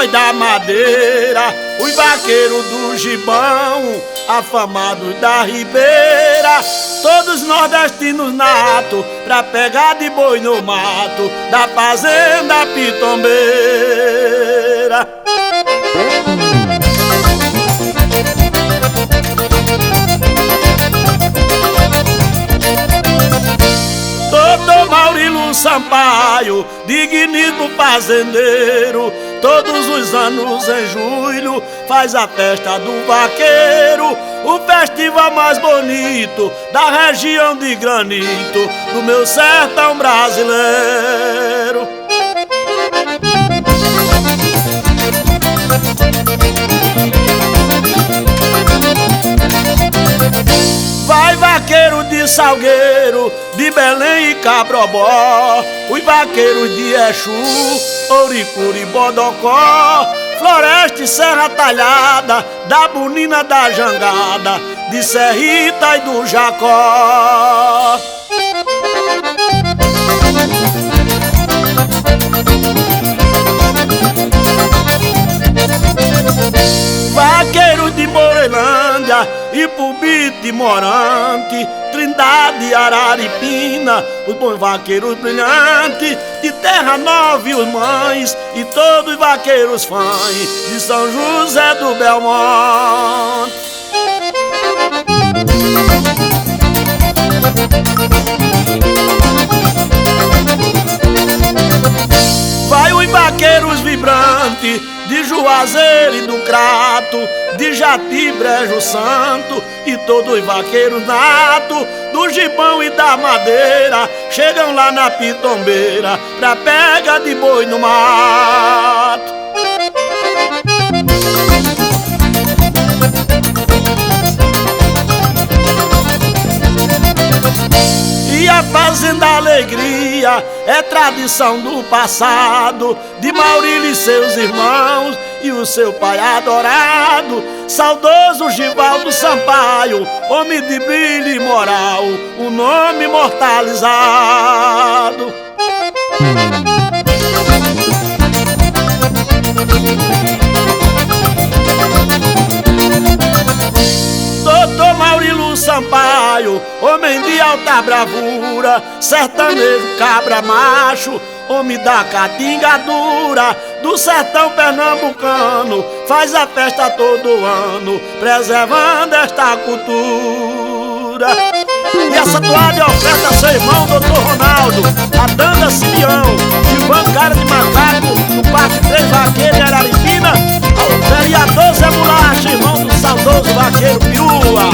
nós da Madeira, os vaqueiros do Gibão, afamados da Ribeira, todos nordestinos nato, pra pegar de boi no mato, da fazenda Pitombeira. Doutor Maurilo Sampaio, digníssimo fazendeiro, todos os anos em julho faz a festa do vaqueiro, o festival mais bonito da região de Granito, do meu sertão brasileiro. Vai vaqueiro de Salgueiro, de Belém e Cabrobó, os vaqueiros de Exu, Ouricuri e Bodocó, Floresta e Serra Talhada, da Bonina da Jangada, de Serrita e do Jacó. Vaqueiro de Morelândia, Ipubite e Morante, Trindade e Araripina, os bons vaqueiros brilhantes, de Terra Nova e os mães, e todos os vaqueiros fãs de São José do Belmonte. Vai os vaqueiros vibrantes de Juazeiro e do Crato, de Jati, Brejo Santo, e todos os vaqueiros nato, do Gibão e da Madeira, chegam lá na Pitombeira, pra pega de boi no mato. E a Fazenda Alegria é tradição do passado, de Maurílio e seus irmãos e o seu pai adorado, saudoso Givaldo Sampaio, homem de brilho e moral, o nome imortalizado. Doutor Maurilo Sampaio, homem de alta bravura, sertanejo cabra macho, homem da caatinga dura, do sertão pernambucano, faz a festa todo ano, preservando esta cultura. E essa toalha é oferta a seu irmão, doutor Ronaldo, a Danda Simeão, Ivan Cara de Macaco, do Parque 3 Vaqueiros de Araripina, ao vereador Zé Bulacha, irmão do saudoso vaqueiro Piúa.